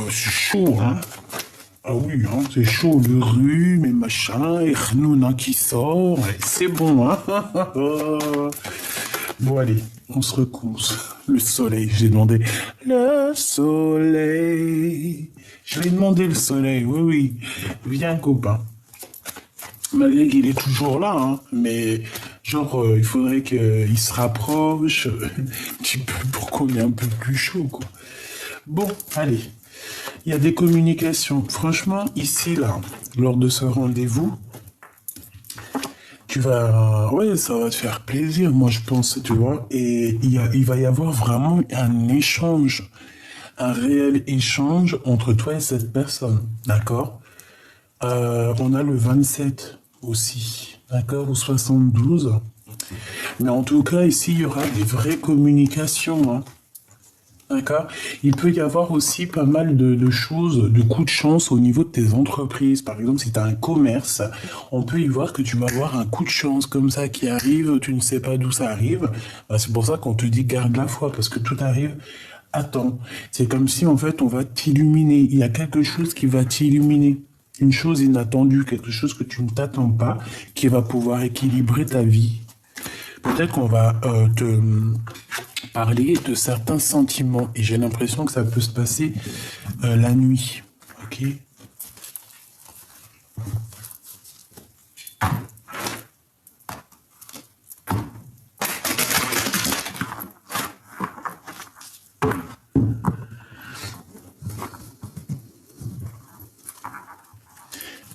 C'est chaud, hein. Ah oui, hein, c'est chaud, le rhume et machin, et Khnouna qui sort, et c'est bon, hein. Bon, allez, on se recouse. Le soleil, j'ai demandé. Le soleil. Je lui ai demandé le soleil, oui, oui. Viens, copain. Malgré qu'il est toujours là, hein, mais genre, il faudrait qu'il se rapproche un petit peu pour qu'on ait un peu plus chaud, quoi. Bon, allez. Il y a des communications. Franchement, ici, là, lors de ce rendez-vous, tu vas, ouais, ça va te faire plaisir, moi, je pense, tu vois. Et il va y avoir vraiment un échange, un réel échange entre toi et cette personne, d'accord? On a le 27 aussi, d'accord, ou 72. Mais en tout cas, ici, il y aura des vraies communications, hein. D'accord. Il peut y avoir aussi pas mal de choses, de coups de chance au niveau de tes entreprises. Par exemple, si tu as un commerce, on peut y voir que tu vas avoir un coup de chance comme ça qui arrive, tu ne sais pas d'où ça arrive. Bah, c'est pour ça qu'on te dit garde la foi, parce que tout arrive à temps. C'est comme si en fait on va t'illuminer. Il y a quelque chose qui va t'illuminer. Une chose inattendue, quelque chose que tu ne t'attends pas, qui va pouvoir équilibrer ta vie. Peut-être qu'on va te parler de certains sentiments et j'ai l'impression que ça peut se passer la nuit. Ok.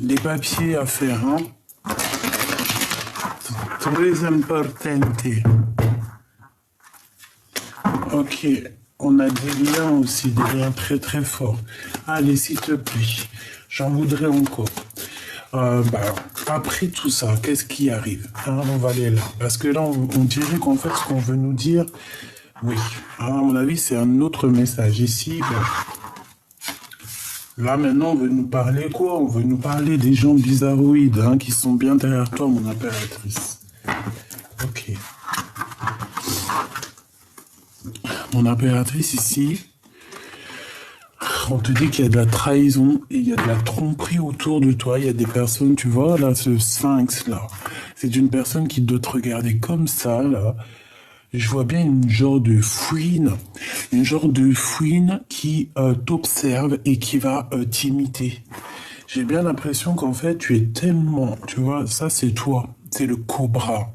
Les papiers à faire, hein. Très importante. Ok, on a des liens aussi, des liens très très forts. Allez, s'il te plaît, j'en voudrais encore. Bah, après tout ça, qu'est-ce qui arrive, hein, on va aller là. Parce que là, on dirait qu'en fait, ce qu'on veut nous dire, oui, hein, à mon avis, c'est un autre message. Ici, là, maintenant, on veut nous parler quoi? On veut nous parler des gens bizarroïdes, hein, qui sont bien derrière toi, mon impératrice. Ok. Mon impératrice, ici, on te dit qu'il y a de la trahison et il y a de la tromperie autour de toi. Il y a des personnes, tu vois, là, ce sphinx, là. C'est une personne qui doit te regarder comme ça, là. Je vois bien une genre de fouine qui t'observe et qui va t'imiter. J'ai bien l'impression qu'en fait, tu es tellement, tu vois, ça c'est toi, c'est le cobra.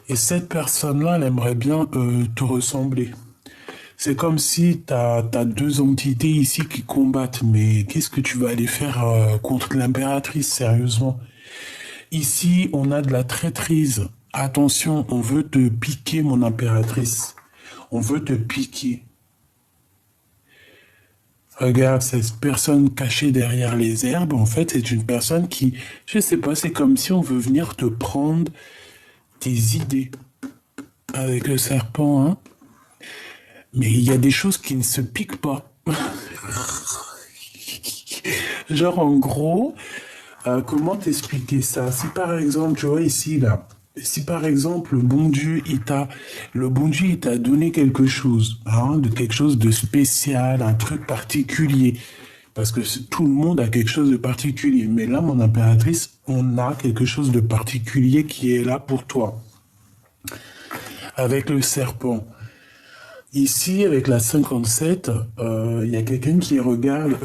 Et cette personne-là, elle aimerait bien te ressembler. C'est comme si t'as deux entités ici qui combattent, mais qu'est-ce que tu vas aller faire contre l'impératrice, sérieusement? Ici, on a de la traîtrise. Attention, on veut te piquer, mon impératrice. On veut te piquer. Regarde, cette personne cachée derrière les herbes, en fait, c'est une personne qui, je sais pas, c'est comme si on veut venir te prendre tes idées. Avec le serpent, hein. Mais il y a des choses qui ne se piquent pas. Genre, en gros, comment t'expliquer ça? Si par exemple, tu vois ici, là, si par exemple, le bon Dieu, il t'a donné quelque chose, hein, de quelque chose de spécial, un truc particulier. Parce que tout le monde a quelque chose de particulier. Mais là, mon impératrice, on a quelque chose de particulier qui est là pour toi. Avec le serpent. Ici, avec la 57, il y a quelqu'un qui regarde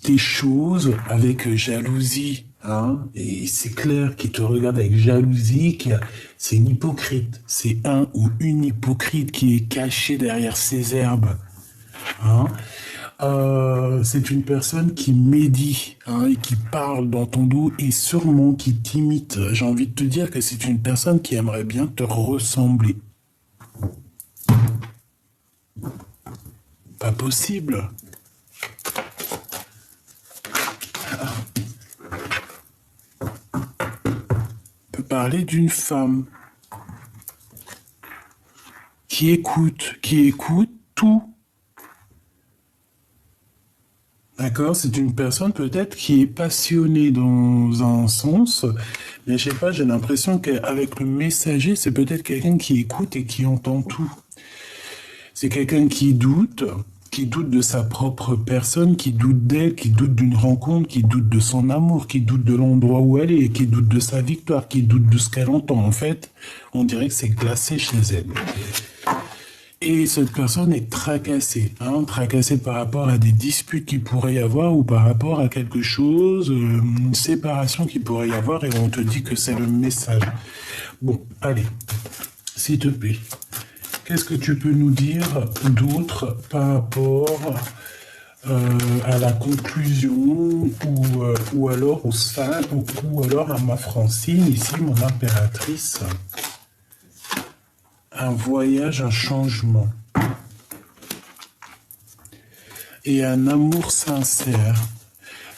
tes choses avec jalousie. Hein, et c'est clair qu'il te regarde avec jalousie, c'est une hypocrite. C'est un ou une hypocrite qui est cachée derrière ces herbes. Hein. C'est une personne qui médit, hein, et qui parle dans ton dos et sûrement qui t'imite. J'ai envie de te dire que c'est une personne qui aimerait bien te ressembler. Pas possible. On peut parler d'une femme qui écoute tout. D'accord, c'est une personne peut-être qui est passionnée dans un sens, mais je sais pas, j'ai l'impression qu'avec le messager, c'est peut-être quelqu'un qui écoute et qui entend tout. C'est quelqu'un qui doute, qui doute de sa propre personne, qui doute d'elle, qui doute d'une rencontre, qui doute de son amour, qui doute de l'endroit où elle est, qui doute de sa victoire, qui doute de ce qu'elle entend. En fait, on dirait que c'est glacé chez elle. Et cette personne est tracassée, tracassée par rapport à des disputes qu'il pourrait y avoir ou par rapport à quelque chose, une séparation qu'il pourrait y avoir, et on te dit que c'est le message. Bon, allez, s'il te plaît, qu'est-ce que tu peux nous dire d'autre par rapport à la conclusion ou alors au sein ou alors à ma Francine, ici, mon impératrice? Un voyage, un changement. Et un amour sincère.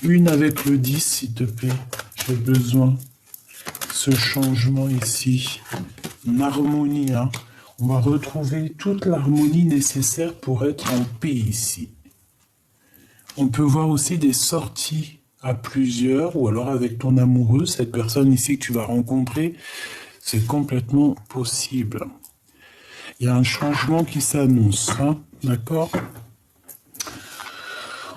Une avec le 10, s'il te plaît. J'ai besoin. Ce changement ici. Une harmonie, On va retrouver toute l'harmonie nécessaire pour être en paix ici. On peut voir aussi des sorties à plusieurs, ou alors avec ton amoureux, cette personne ici que tu vas rencontrer. C'est complètement possible. Il y a un changement qui s'annonce, d'accord?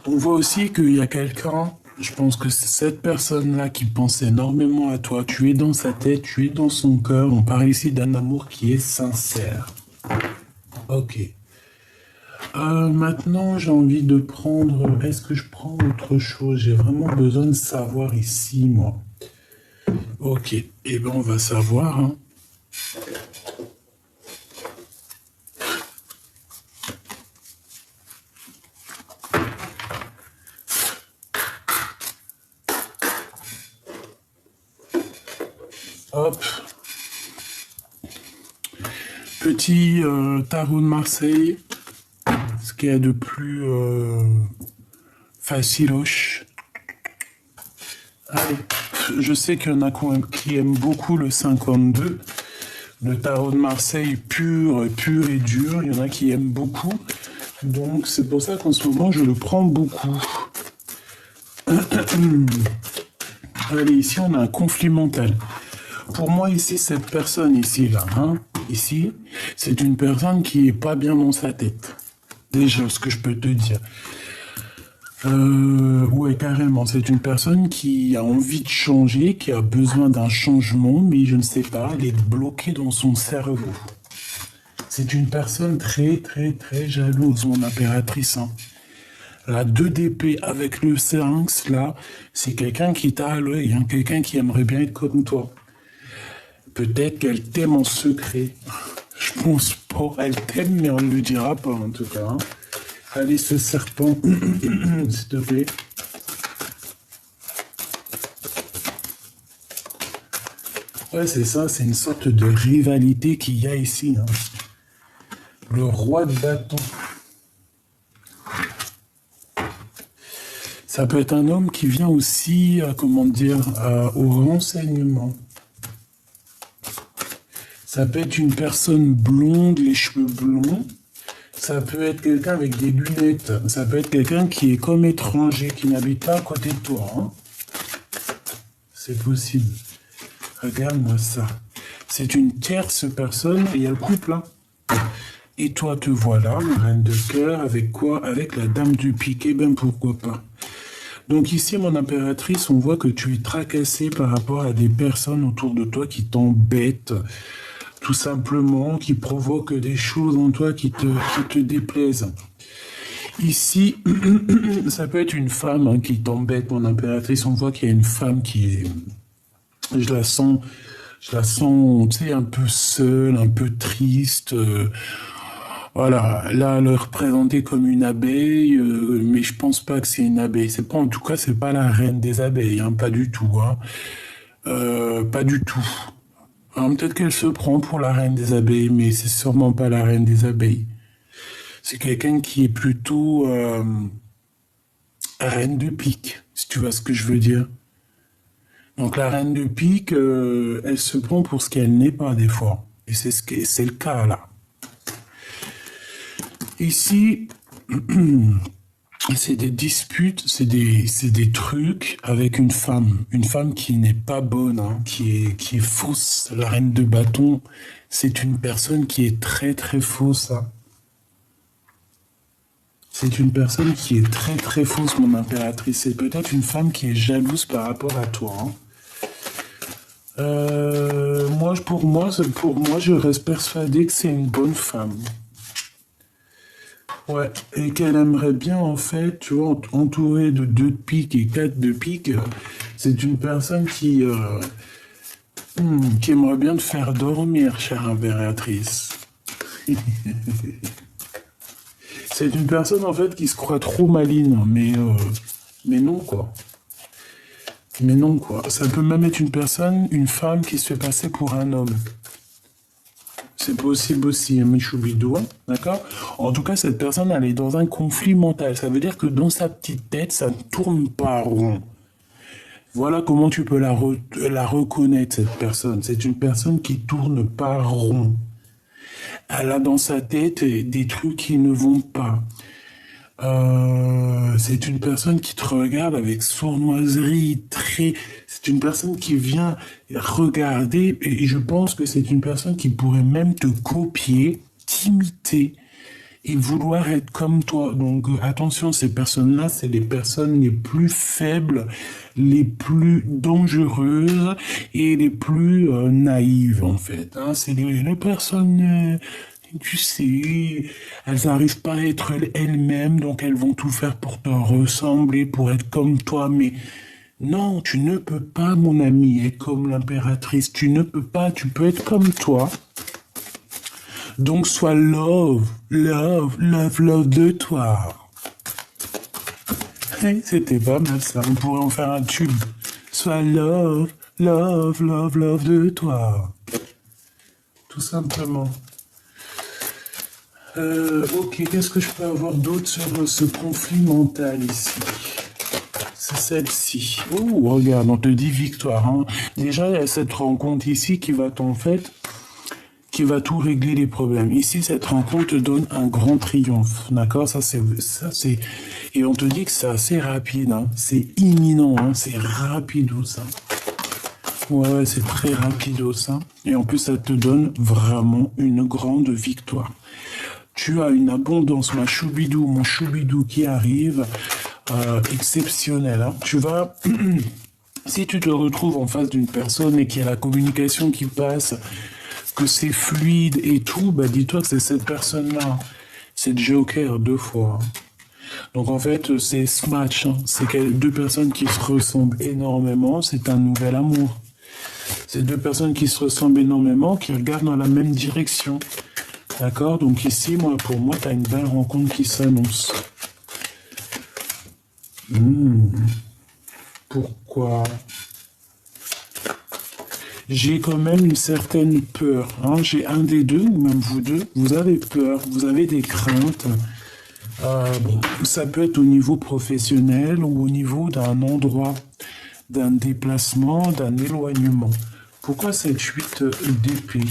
On voit aussi qu'il y a quelqu'un, je pense que c'est cette personne-là qui pense énormément à toi. Tu es dans sa tête, tu es dans son cœur. On parle ici d'un amour qui est sincère. Ok. Maintenant, j'ai envie de prendre... Est-ce que je prends autre chose? J'ai vraiment besoin de savoir ici, moi. Ok. Eh bien, on va savoir, Hop. Petit tarot de Marseille. Ce qu'il y a de plus faciloche. Allez. Je sais qu'il y en a qui aiment beaucoup le 52. Le tarot de Marseille pur et dur. Il y en a qui aiment beaucoup. Donc c'est pour ça qu'en ce moment, je le prends beaucoup. Allez, ici, on a un conflit mental. Pour moi, ici, cette personne ici, là, ici, c'est une personne qui est pas bien dans sa tête. Déjà, ce que je peux te dire. Ouais, carrément, c'est une personne qui a envie de changer, qui a besoin d'un changement, mais je ne sais pas, elle est bloquée dans son cerveau. C'est une personne très, très, très jalouse, mon impératrice, La 2 d'épée avec le 5, là, c'est quelqu'un qui t'a à l'œil, quelqu'un qui aimerait bien être comme toi. Peut-être qu'elle t'aime en secret. Je pense pas. Elle t'aime, mais on ne le dira pas, en tout cas. Allez, ce serpent, s'il te plaît. Ouais, c'est ça, c'est une sorte de rivalité qu'il y a ici. Le roi de bâton. Ça peut être un homme qui vient aussi, au renseignement. Ça peut être une personne blonde, les cheveux blonds. Ça peut être quelqu'un avec des lunettes. Ça peut être quelqu'un qui est comme étranger, qui n'habite pas à côté de toi. C'est possible. Regarde-moi ça. C'est une tierce personne et il y a le couple. Et toi, te voilà, la reine de cœur, avec quoi? Avec la dame du piquet, ben pourquoi pas. Donc ici, mon impératrice, on voit que tu es tracassée par rapport à des personnes autour de toi qui t'embêtent, tout simplement, qui provoquent des choses en toi qui te déplaisent. Ici, ça peut être une femme qui t'embête, mon impératrice. On voit qu'il y a une femme qui est... Je la sens, tu sais, un peu seule, un peu triste. Voilà, là, elle est représentée comme une abeille, mais je pense pas que c'est une abeille. C'est pas, en tout cas, c'est pas la reine des abeilles, pas du tout. Pas du tout. Alors, peut-être qu'elle se prend pour la reine des abeilles, mais c'est sûrement pas la reine des abeilles. C'est quelqu'un qui est plutôt reine de pique, si tu vois ce que je veux dire. Donc la reine de pique, elle se prend pour ce qu'elle n'est pas des fois. Et c'est le cas là. Ici, c'est des disputes, c'est des trucs avec une femme qui n'est pas bonne, qui est fausse. La reine de bâton, c'est une personne qui est très très fausse. C'est une personne qui est très très fausse, mon impératrice. C'est peut-être une femme qui est jalouse par rapport à toi. Hein. Pour moi, je reste persuadé que c'est une bonne femme. Ouais, et qu'elle aimerait bien, en fait, tu vois, entourée de 2 de pique et 4 de pique. C'est une personne qui aimerait bien te faire dormir, chère impératrice. C'est une personne, en fait, qui se croit trop maligne, mais non, quoi. Mais non, quoi. Ça peut même être une femme qui se fait passer pour un homme. C'est possible aussi, Michoubidou, d'accord? En tout cas, cette personne, elle est dans un conflit mental. Ça veut dire que dans sa petite tête, ça ne tourne pas rond. Voilà comment tu peux la reconnaître, cette personne. C'est une personne qui tourne pas rond. Elle a dans sa tête des trucs qui ne vont pas. C'est une personne qui te regarde avec sournoiserie, c'est une personne qui vient regarder, et je pense que c'est une personne qui pourrait même te copier, t'imiter, et vouloir être comme toi. Donc attention, ces personnes-là, c'est les personnes les plus faibles, les plus dangereuses et les plus naïves, en fait. Hein. C'est les personnes... Tu sais, elles n'arrivent pas à être elles-mêmes, donc elles vont tout faire pour te ressembler, pour être comme toi. Mais non, tu ne peux pas, mon ami, être comme l'impératrice. Tu ne peux pas, tu peux être comme toi. Donc sois love de toi. Hey, c'était pas mal ça, on pourrait en faire un tube. Sois love de toi. Tout simplement. Ok, qu'est-ce que je peux avoir d'autre sur ce conflit mental ici? C'est celle-ci. Oh, regarde, on te dit victoire. Hein. Déjà, il y a cette rencontre ici qui va qui va tout régler les problèmes. Ici, cette rencontre te donne un grand triomphe. D'accord? Et on te dit que c'est assez rapide. Hein. C'est imminent. Hein. C'est rapido, ça. Ouais, c'est très rapido, ça. Et en plus, ça te donne vraiment une grande victoire. Tu as une abondance, mon choubidou qui arrive, exceptionnelle. Hein. Si tu te retrouves en face d'une personne et qu'il y a la communication qui passe, que c'est fluide et tout, bah dis-toi que c'est cette personne-là. C'est Joker 2 fois. Hein. Donc en fait, c'est ce match. Hein. C'est 2 personnes qui se ressemblent énormément. C'est un nouvel amour. C'est 2 personnes qui se ressemblent énormément, qui regardent dans la même direction. D'accord? Donc ici, pour moi, tu as une belle rencontre qui s'annonce. Pourquoi? J'ai quand même une certaine peur. Hein. J'ai un des deux, ou même vous deux, vous avez peur, vous avez des craintes. Ça peut être au niveau professionnel ou au niveau d'un endroit, d'un déplacement, d'un éloignement. Pourquoi cette 8 d'épée?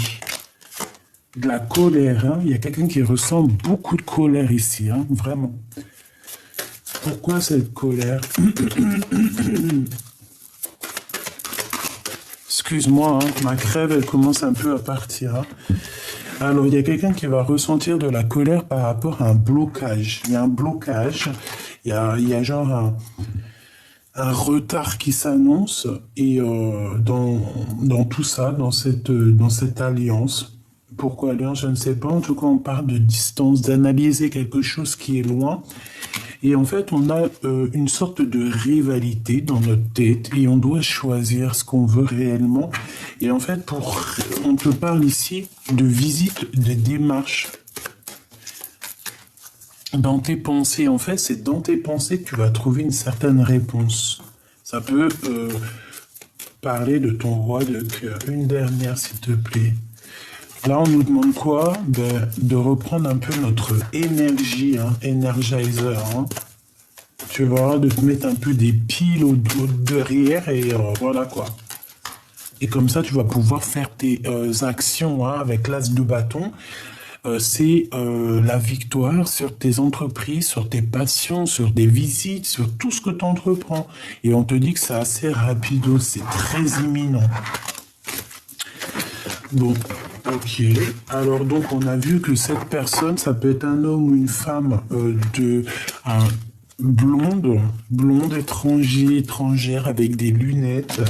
De la colère, hein. Il y a quelqu'un qui ressent beaucoup de colère ici, hein, vraiment. Pourquoi cette colère? Excuse-moi, hein, ma crève, elle commence un peu à partir. Hein. Alors, il y a quelqu'un qui va ressentir de la colère par rapport à un blocage. Il y a un blocage, il y a genre un retard qui s'annonce, et dans tout ça, dans cette alliance. Pourquoi alliance, je ne sais pas. En tout cas, on parle de distance, d'analyser quelque chose qui est loin. Et en fait, on a une sorte de rivalité dans notre tête et on doit choisir ce qu'on veut réellement. Et en fait, on te parle ici de visite, de démarche. Dans tes pensées, en fait, c'est dans tes pensées que tu vas trouver une certaine réponse. Ça peut parler de ton roi de cœur. Une dernière, s'il te plaît. Là, on nous demande quoi? De reprendre un peu notre énergie, hein, Energizer. Hein. Tu vois, de te mettre un peu des piles au derrière et voilà quoi. Et comme ça, tu vas pouvoir faire tes actions hein, avec l'as de bâton. C'est la victoire sur tes entreprises, sur tes passions, sur des visites, sur tout ce que tu entreprends. Et on te dit que c'est assez rapide, c'est très imminent. Bon. Ok. Alors donc on a vu que cette personne, ça peut être un homme ou une femme un blonde, blonde étrangère avec des lunettes.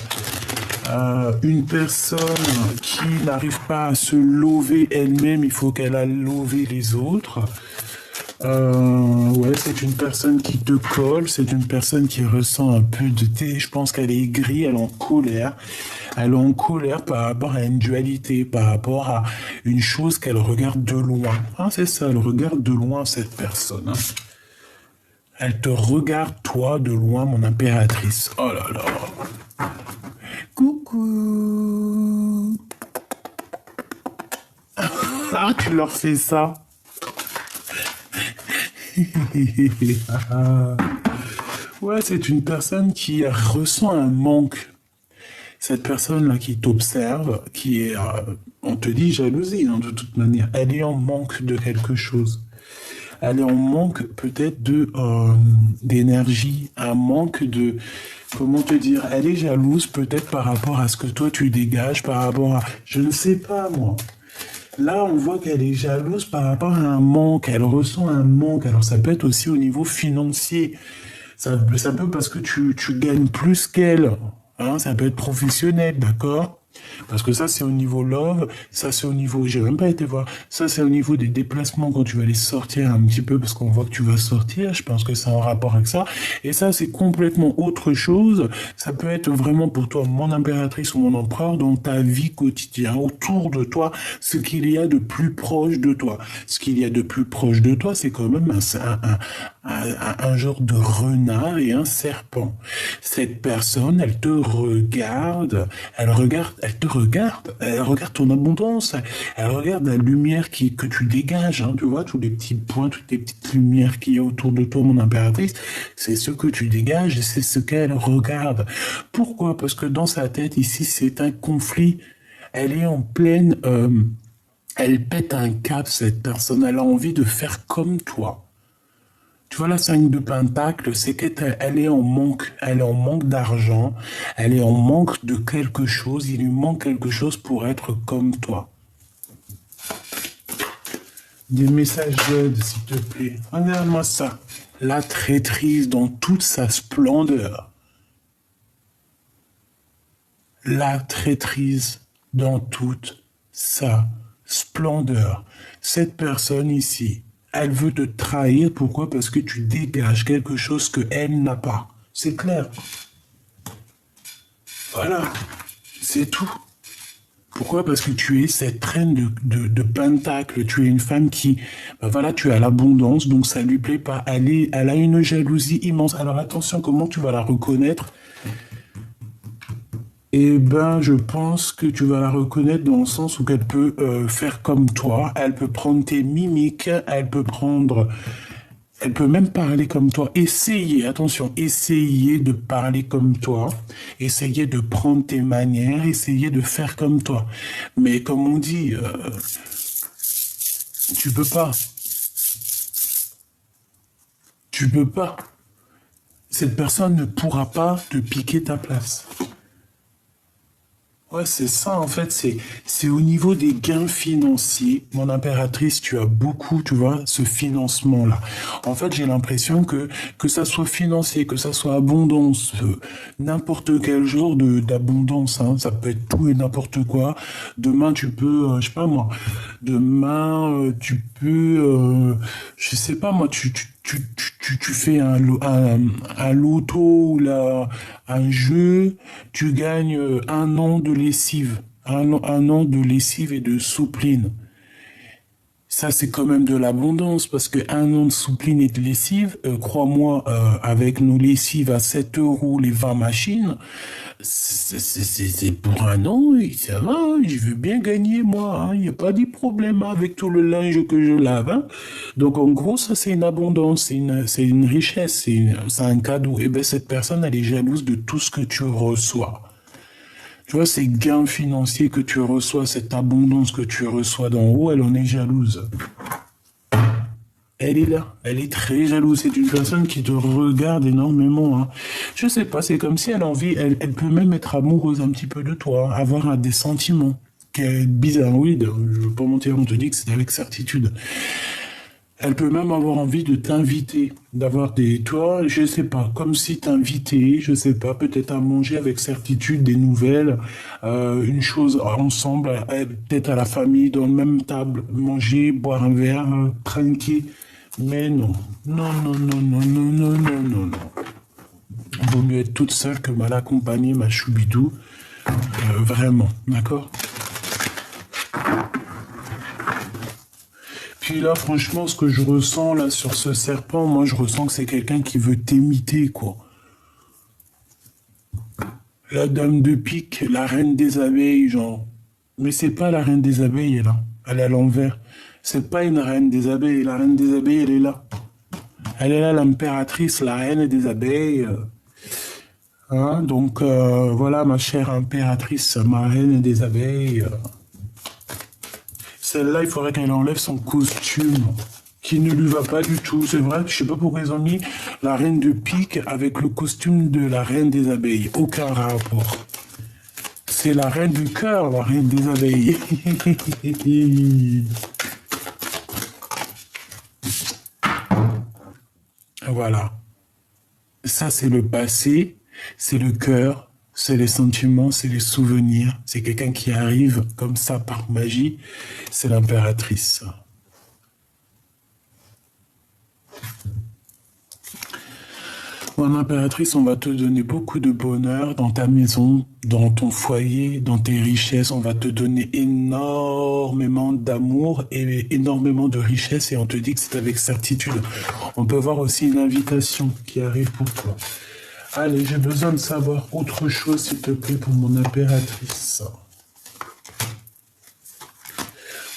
Une personne qui n'arrive pas à se lever elle-même, il faut qu'elle a levé les autres. Ouais, c'est une personne qui te colle, c'est une personne qui ressent un peu de thé. Je pense qu'elle est aigrie, elle est en colère. Elle est en colère par rapport à une dualité, par rapport à une chose qu'elle regarde de loin. Hein, c'est ça, elle regarde de loin cette personne. Hein. Elle te regarde, toi, de loin, mon impératrice. Oh là là. Coucou. Ah, tu leur fais ça. Ouais, c'est une personne qui ressent un manque. Cette personne-là qui t'observe, qui est, on te dit jalousie, hein, de toute manière, elle est en manque de quelque chose. Elle est en manque peut-être d'énergie, un manque de, comment te dire, elle est jalouse peut-être par rapport à ce que toi tu dégages, par rapport à, je ne sais pas moi. Là, on voit qu'elle est jalouse par rapport à un manque, elle ressent un manque. Alors ça peut être aussi au niveau financier. Ça peut parce que tu gagnes plus qu'elle. Hein, ça peut être professionnel, d'accord? Parce que ça, c'est au niveau love, ça, c'est au niveau, j'ai même pas été voir, ça, c'est au niveau des déplacements quand tu vas aller sortir un petit peu, parce qu'on voit que tu vas sortir, je pense que c'est en rapport avec ça. Et ça, c'est complètement autre chose. Ça peut être vraiment pour toi, mon impératrice ou mon empereur, dans ta vie quotidienne, autour de toi, ce qu'il y a de plus proche de toi. Ce qu'il y a de plus proche de toi, c'est quand même un genre de renard et un serpent. Cette personne, elle regarde ton abondance, elle regarde la lumière que tu dégages, hein, tu vois, tous les petits points, toutes les petites lumières qu'il y a autour de toi, mon impératrice, c'est ce que tu dégages et c'est ce qu'elle regarde. Pourquoi? Parce que dans sa tête, ici, c'est un conflit. Elle est en pleine, elle pète un cap, cette personne, elle a envie de faire comme toi. Tu vois, la 5 de Pentacle, c'est qu'elle est en manque. Elle est en manque d'argent. Elle est en manque de quelque chose. Il lui manque quelque chose pour être comme toi. Des messages d'aide, s'il te plaît. Regarde-moi ça. La traîtrise dans toute sa splendeur. La traîtrise dans toute sa splendeur. Cette personne ici, elle veut te trahir. Pourquoi? Parce que tu dégages quelque chose qu'elle n'a pas. C'est clair. Voilà. C'est tout. Pourquoi? Parce que tu es cette reine de pentacle. Tu es une femme qui, ben voilà, tu as l'abondance, donc ça lui plaît pas. Elle a une jalousie immense. Alors attention, comment tu vas la reconnaître? Eh ben, je pense que tu vas la reconnaître dans le sens où elle peut faire comme toi. Elle peut prendre tes mimiques, elle peut même parler comme toi. Essayez, attention, essayez de parler comme toi. Essayez de prendre tes manières, essayez de faire comme toi. Mais comme on dit, tu peux pas. Tu peux pas. Cette personne ne pourra pas te piquer ta place. Ouais, c'est ça, en fait, c'est au niveau des gains financiers. Mon impératrice, tu as beaucoup, tu vois, ce financement-là. En fait, j'ai l'impression que ça soit financier, que ça soit abondance, n'importe quel genre d'abondance, hein. Ça peut être tout et n'importe quoi. Demain, tu peux, je sais pas moi, demain, tu peux, je sais pas moi, tu fais un loto ou un jeu, tu gagnes un an de lessive, un an de lessive et de soupline. Ça, c'est quand même de l'abondance parce que un an de soupline et de lessive, crois-moi, avec nos lessives à 7 euros les 20 machines, c'est pour un an, et ça va, hein, je veux bien gagner moi, il n'y a pas de problème avec tout le linge que je lave. Hein. Donc en gros, ça c'est une abondance, c'est une richesse, c'est un cadeau. Et bien cette personne, elle est jalouse de tout ce que tu reçois. Tu vois, ces gains financiers que tu reçois, cette abondance que tu reçois d'en haut, elle en est jalouse. Elle est là, elle est très jalouse. C'est une personne qui te regarde énormément. Hein. Je sais pas, c'est comme si elle a envie, elle peut même être amoureuse un petit peu de toi, avoir des sentiments. bizarroïde. Je ne veux pas mentir, on te dit que c'est avec certitude. Elle peut même avoir envie de t'inviter, d'avoir des, toi, je sais pas, comme si t'invitais, je sais pas, peut-être à manger avec certitude des nouvelles, une chose ensemble, peut-être à la famille, dans la même table, manger, boire un verre, trinquer. Mais non, non, non, non, non, non, non, non, non, non. Vaut mieux être toute seule que mal accompagnée, ma choubidou. Vraiment, d'accord? Puis là, franchement, ce que je ressens là sur ce serpent, moi, je ressens que c'est quelqu'un qui veut t'imiter, quoi. La dame de pique, la reine des abeilles, genre. Mais c'est pas la reine des abeilles, là. Elle est à l'envers. C'est pas une reine des abeilles. La reine des abeilles, elle est là. Elle est là, l'impératrice, la reine des abeilles. Hein, donc, voilà, ma chère impératrice, ma reine des abeilles. Celle-là, il faudrait qu'elle enlève son costume, qui ne lui va pas du tout. C'est vrai, je sais pas pourquoi ils ont mis la reine de pique avec le costume de la reine des abeilles. Aucun rapport. C'est la reine du cœur, la reine des abeilles. Voilà. Ça, c'est le passé, c'est le cœur, c'est les sentiments, c'est les souvenirs. C'est quelqu'un qui arrive comme ça par magie. C'est l'impératrice. Mon impératrice, on va te donner beaucoup de bonheur dans ta maison, dans ton foyer, dans tes richesses. On va te donner énormément d'amour et énormément de richesses et on te dit que c'est avec certitude. On peut voir aussi une invitation qui arrive pour toi. Allez, j'ai besoin de savoir autre chose, s'il te plaît, pour mon impératrice.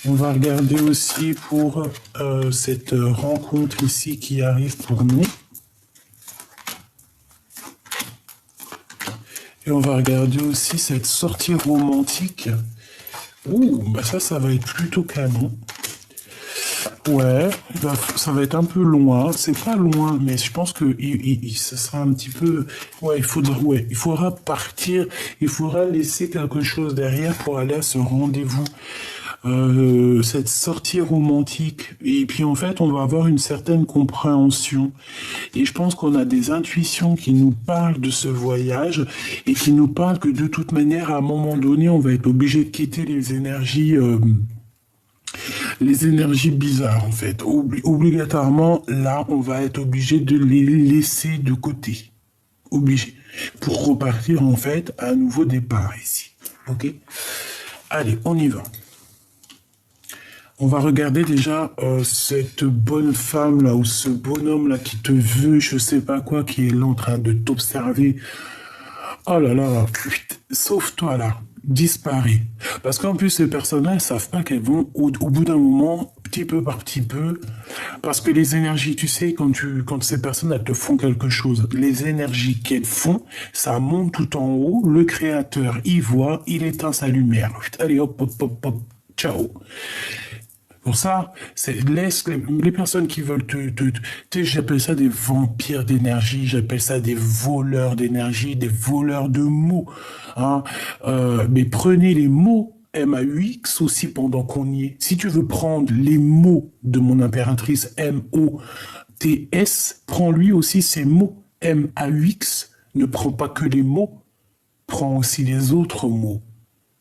On va regarder aussi pour cette rencontre ici qui arrive pour nous. Et on va regarder aussi cette sortie romantique. Ouh, bah ça va être plutôt canon. Ouais, bah, ça va être un peu loin. C'est pas loin, mais je pense que ça sera un petit peu. Ouais, il faudra partir. Il faudra laisser quelque chose derrière pour aller à ce rendez-vous. Cette sortie romantique. Et puis en fait, on va avoir une certaine compréhension. Et je pense qu'on a des intuitions qui nous parlent de ce voyage et qui nous parlent que de toute manière, à un moment donné, on va être obligé de quitter les énergies bizarres en fait. Obligatoirement, là, on va être obligé de les laisser de côté. Obligé. Pour repartir en fait à un nouveau départ ici. Ok? Allez, on y va. On va regarder déjà cette bonne femme là ou ce bonhomme là qui te veut, je sais pas quoi, qui est là en train de t'observer. Oh là là, sauve-toi là, disparais. Parce qu'en plus ces personnes-là, elles savent pas qu'elles vont au bout d'un moment, petit peu par petit peu, parce que les énergies, tu sais, quand ces personnes elles te font quelque chose, les énergies qu'elles font, ça monte tout en haut. Le créateur, il voit, il éteint sa lumière. Allez hop hop hop hop, ciao. Pour ça, laisse les personnes qui veulent j'appelle ça des vampires d'énergie, j'appelle ça des voleurs d'énergie, des voleurs de mots. Hein. Mais prenez les mots M-A-U-X aussi pendant qu'on y est. Si tu veux prendre les mots de mon impératrice M-O-T-S, prends-lui aussi ces mots M-A-U-X. Ne prends pas que les mots, prends aussi les autres mots.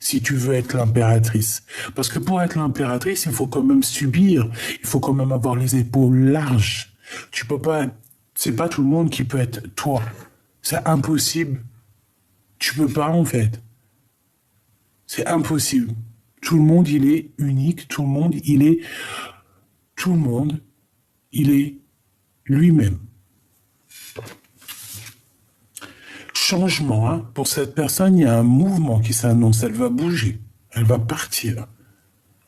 Si tu veux être l'impératrice. Parce que pour être l'impératrice, il faut quand même subir, il faut quand même avoir les épaules larges. Tu peux pas, c'est pas tout le monde qui peut être toi. C'est impossible. Tu peux pas, en fait. C'est impossible. Tout le monde, il est unique, tout le monde, il est lui-même. Changement, hein. Pour cette personne, il y a un mouvement qui s'annonce. Elle va bouger. Elle va partir.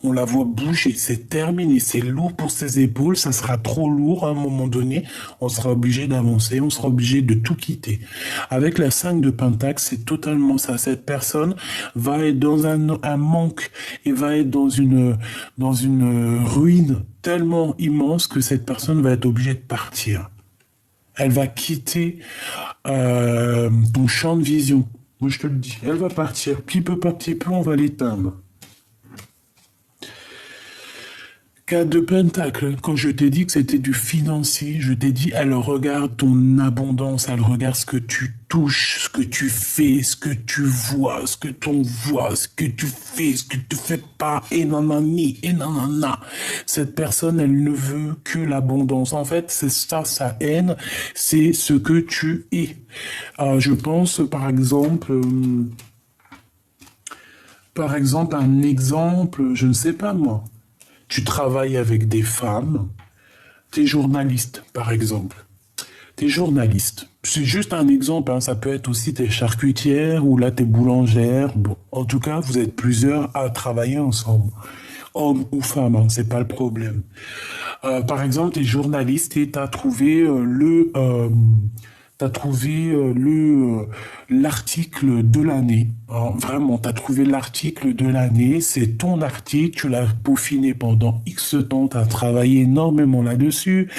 On la voit bouger. C'est terminé. C'est lourd pour ses épaules. Ça sera trop lourd à un moment donné. On sera obligé d'avancer. On sera obligé de tout quitter. Avec la 5 de Pentacle, c'est totalement ça. Cette personne va être dans un manque et va être dans une ruine tellement immense que cette personne va être obligée de partir. Elle va quitter ton champ de vision. Moi, je te le dis. Elle va partir. Petit peu par petit peu, on va l'éteindre. 4 de Pentacle, quand je t'ai dit que c'était du financier, je t'ai dit, elle regarde ton abondance, elle regarde ce que tu touches, ce que tu fais, ce que tu vois, ce que tu vois, ce que tu fais, ce que tu fais pas, et nanani, et nanana. Cette personne, elle ne veut que l'abondance. En fait, c'est ça, sa haine, c'est ce que tu es. Je pense, par exemple, un exemple, je ne sais pas moi. Tu travailles avec des femmes, t'es journaliste, par exemple. T'es journaliste. C'est juste un exemple, hein. Ça peut être aussi t'es charcutière ou là t'es boulangère. Bon, en tout cas, vous êtes plusieurs à travailler ensemble. Homme ou femme, hein, c'est pas le problème. Par exemple, t'es journaliste et t'as trouvé l'article de l'année. Hein, vraiment, t'as trouvé l'article de l'année. C'est ton article. Tu l'as peaufiné pendant X temps. T'as travaillé énormément là-dessus.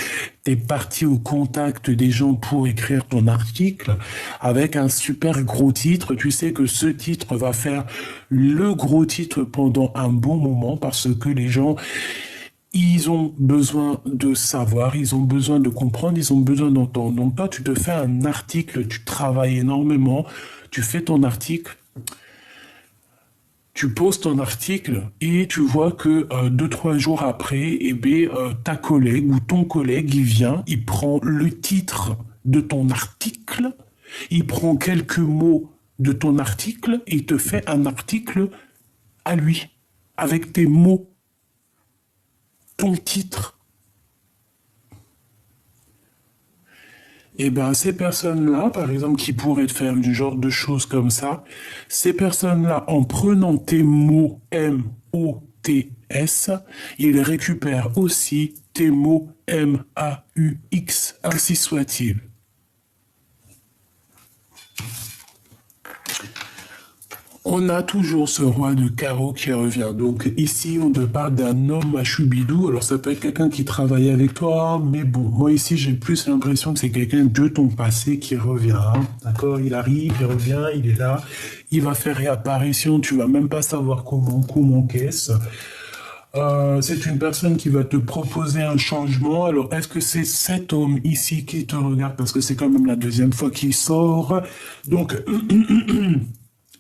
T'es parti au contact des gens pour écrire ton article avec un super gros titre. Tu sais que ce titre va faire le gros titre pendant un bon moment parce que les gens, ils ont besoin de savoir, ils ont besoin de comprendre, ils ont besoin d'entendre. Donc toi, tu te fais un article, tu travailles énormément, tu fais ton article, tu poses ton article et tu vois que 2, 3 jours après, ta collègue ou ton collègue, il vient, il prend le titre de ton article, il prend quelques mots de ton article et il te fait un article à lui, avec tes mots, ton titre. Ces personnes-là, par exemple, qui pourraient te faire une genre de choses comme ça, ces personnes-là, en prenant tes mots M-O-T-S, ils récupèrent aussi tes mots M-A-U-X, ainsi soit-il. On a toujours ce roi de carreau qui revient. Donc ici, on te parle d'un homme à Choubidou. Alors ça peut être quelqu'un qui travaille avec toi, mais bon, moi ici, j'ai plus l'impression que c'est quelqu'un de ton passé qui revient. Hein. D'accord? Il arrive, il revient, il est là. Il va faire réapparition, tu vas même pas savoir comment qu'est-ce. C'est une personne qui va te proposer un changement. Alors, est-ce que c'est cet homme ici qui te regarde? Parce que c'est quand même la deuxième fois qu'il sort. Donc...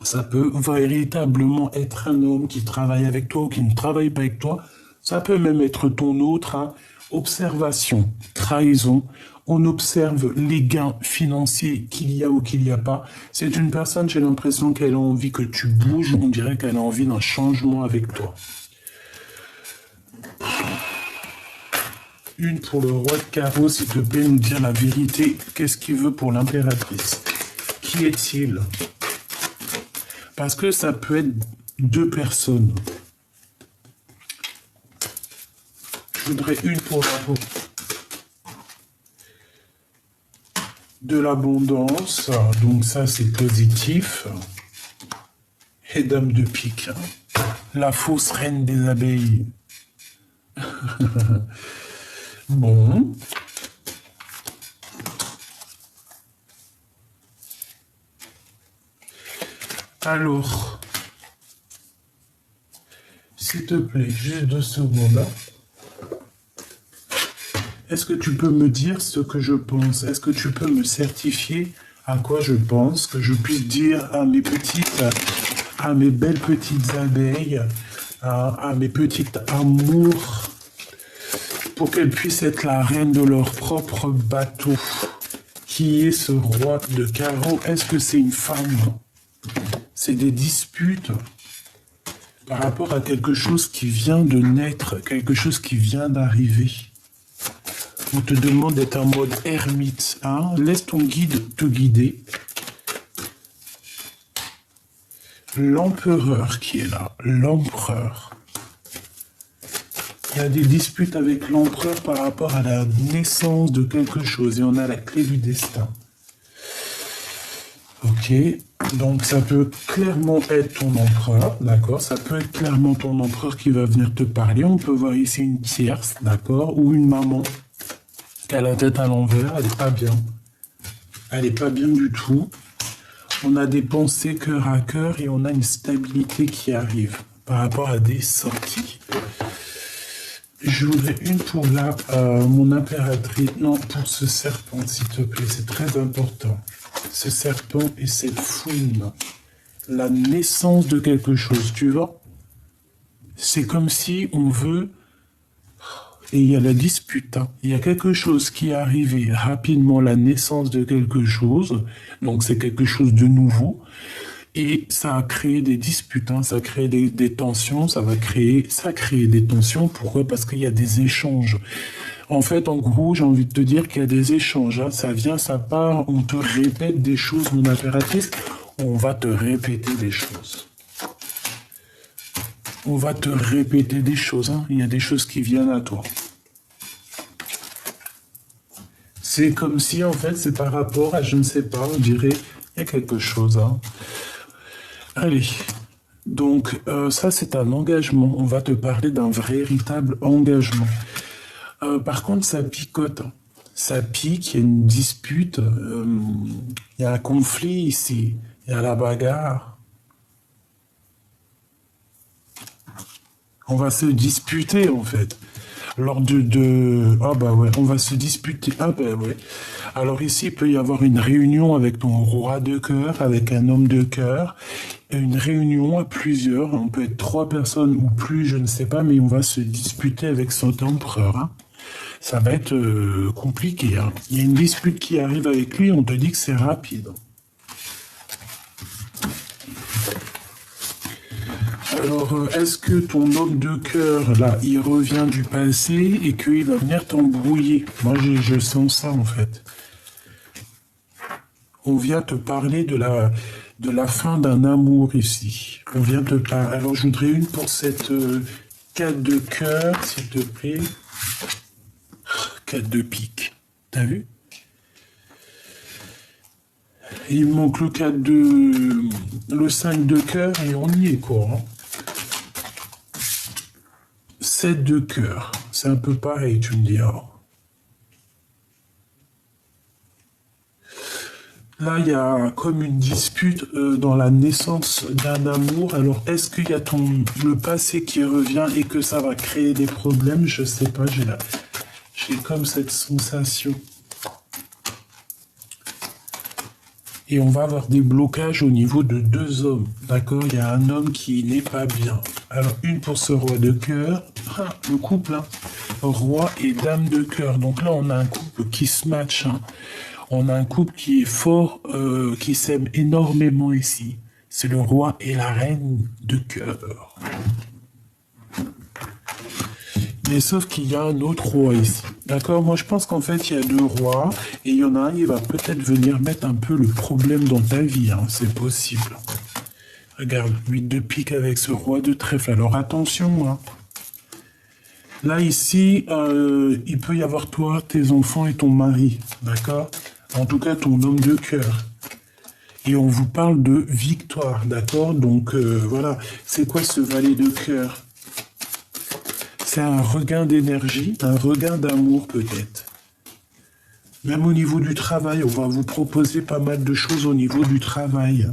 Ça peut véritablement être un homme qui travaille avec toi ou qui ne travaille pas avec toi. Ça peut même être ton autre. Hein. Observation, trahison. On observe les gains financiers qu'il y a ou qu'il n'y a pas. C'est une personne, j'ai l'impression qu'elle a envie que tu bouges. On dirait qu'elle a envie d'un changement avec toi. Une pour le roi de carreau, s'il te plaît, nous dire la vérité. Qu'est-ce qu'il veut pour l'impératrice? Qui est-il? Parce que ça peut être 2 personnes. Je voudrais une pour de l'abondance. Donc ça, c'est positif. Et dame de pique. La fausse reine des abeilles. Bon. Alors, s'il te plaît, juste 2 secondes. Est-ce que tu peux me dire ce que je pense? Est-ce que tu peux me certifier à quoi je pense? Que je puisse dire à mes belles petites abeilles, à mes petites amours, pour qu'elles puissent être la reine de leur propre bateau. Qui est ce roi de carreau? Est-ce que c'est une femme? C'est des disputes par rapport à quelque chose qui vient de naître, quelque chose qui vient d'arriver. On te demande d'être en mode ermite. Hein? Laisse ton guide te guider. L'empereur qui est là. L'empereur. Il y a des disputes avec l'empereur par rapport à la naissance de quelque chose. Et on a la clé du destin. Ok, donc ça peut clairement être ton empereur, d'accord? Ça peut être clairement ton empereur qui va venir te parler. On peut voir ici une tierce, d'accord? Ou une maman qui a la tête à l'envers, elle n'est pas bien. Elle n'est pas bien du tout. On a des pensées cœur à cœur et on a une stabilité qui arrive par rapport à des sorties. Je voudrais une pour mon impératrice. Non, pour ce serpent, s'il te plaît, c'est très important. Ce serpent et cette fouine. La naissance de quelque chose, tu vois. C'est comme si on veut... Et il y a la dispute. Hein. Il y a quelque chose qui est arrivé rapidement, la naissance de quelque chose. Donc c'est quelque chose de nouveau. Et ça a créé des disputes, hein, ça a créé des tensions, ça a créé des tensions. Pourquoi? Parce qu'il y a des échanges. En fait, en gros, j'ai envie de te dire qu'il y a des échanges. Hein. Ça vient, ça part, on te répète des choses, mon impératrice. On va te répéter des choses. On va te répéter des choses. Hein. Il y a des choses qui viennent à toi. C'est comme si, en fait, c'est par rapport à, je ne sais pas, on dirait, il y a quelque chose. Hein. Allez, donc ça c'est un engagement. On va te parler d'un véritable engagement. Par contre, ça picote. Hein. Ça pique, il y a une dispute, il y a un conflit ici, il y a la bagarre. On va se disputer en fait. Lors Ah bah ouais, on va se disputer. Ah bah ouais. Alors ici, il peut y avoir une réunion avec ton roi de cœur, avec un homme de cœur. Une réunion à plusieurs. On peut être 3 personnes ou plus, je ne sais pas, mais on va se disputer avec cet empereur. Hein. Ça va être compliqué. Hein. Il y a une dispute qui arrive avec lui, on te dit que c'est rapide. Alors, est-ce que ton homme de cœur, là, il revient du passé et qu'il va venir t'embrouiller? Moi, je sens ça, en fait. On vient te parler de la fin d'un amour, ici. On vient te parler... Alors, je voudrais une pour cette 4 de cœur, s'il te plaît. 4 de pique. T'as vu? Il me manque le 5 de cœur et on y est, quoi. Hein. 7 de cœur. C'est un peu pareil, tu me diras. Là, il y a comme une dispute dans la naissance d'un amour. Alors, est-ce qu'il y a le passé qui revient et que ça va créer des problèmes? Je sais pas, j'ai comme cette sensation. Et on va avoir des blocages au niveau de 2 hommes. D'accord? Il y a un homme qui n'est pas bien. Alors, une pour ce roi de cœur. Ah, le couple, hein. Roi et dame de cœur. Donc là, on a un couple qui se match. Hein. On a un couple qui est fort, qui s'aime énormément ici. C'est le roi et la reine de cœur. Mais sauf qu'il y a un autre roi ici. D'accord? Moi, je pense qu'en fait, il y a 2 rois. Et il y en a un, il va peut-être venir mettre un peu le problème dans ta vie. Hein. C'est possible. Regarde, 8 de pique avec ce roi de trèfle. Alors, attention. Hein. Là, ici, il peut y avoir toi, tes enfants et ton mari. D'accord? En tout cas, ton homme de cœur. Et on vous parle de victoire. D'accord? Donc, voilà. C'est quoi ce valet de cœur? C'est un regain d'énergie, un regain d'amour peut-être. Même au niveau du travail, on va vous proposer pas mal de choses au niveau du travail.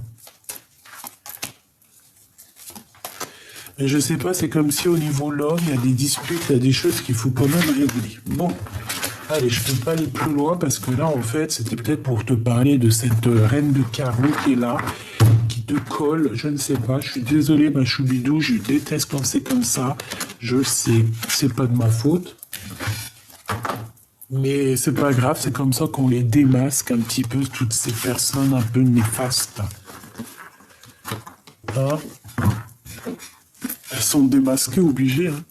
Mais je sais pas, c'est comme si au niveau de l'homme, il y a des disputes, il y a des choses qu'il faut quand même régler. Bon, allez, je peux pas aller plus loin parce que là, en fait, c'était peut-être pour te parler de cette reine de carreau qui est là, qui te colle, je ne sais pas. Je suis désolé, ma choubidou, je déteste quand c'est comme ça. Je sais, c'est pas de ma faute. Mais c'est pas grave, c'est comme ça qu'on les démasque un petit peu, toutes ces personnes un peu néfastes. Hein? Elles sont démasquées, obligées. Hein?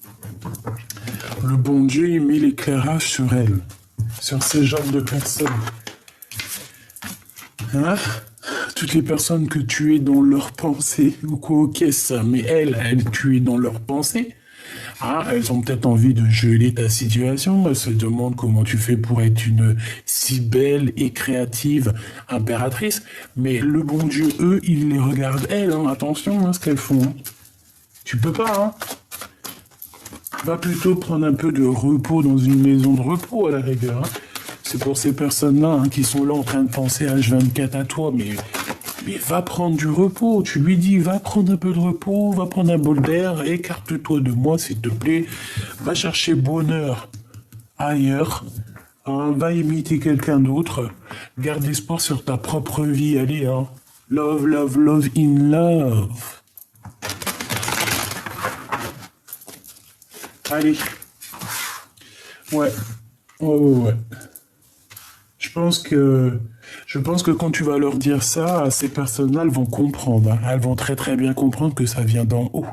Le bon Dieu, il met l'éclairage sur elles, sur ces genres de personnes. Hein? Toutes les personnes que tu es dans leurs pensées, ou quoi, ok, ça, mais elles, tu es dans leurs pensées. Ah, elles ont peut-être envie de geler ta situation. Elles se demandent comment tu fais pour être une si belle et créative impératrice. Mais le bon Dieu, eux, ils les regardent, elles. Hein, attention à ce qu'elles font. Hein. Tu peux pas, hein. Va plutôt prendre un peu de repos dans une maison de repos, à la rigueur. Hein. C'est pour ces personnes-là hein, qui sont là en train de penser H24 à toi, mais Mais va prendre du repos. Tu lui dis, va prendre un peu de repos, va prendre un bol d'air, écarte-toi de moi, s'il te plaît. Va chercher bonheur ailleurs. Hein, va imiter quelqu'un d'autre. Garde espoir sur ta propre vie. Allez, hein. Love, love, love in love. Allez. Ouais. Ouais, ouais, ouais. Je pense que quand tu vas leur dire ça, ces personnes-là, elles vont comprendre. Hein. Elles vont très très bien comprendre que ça vient d'en haut.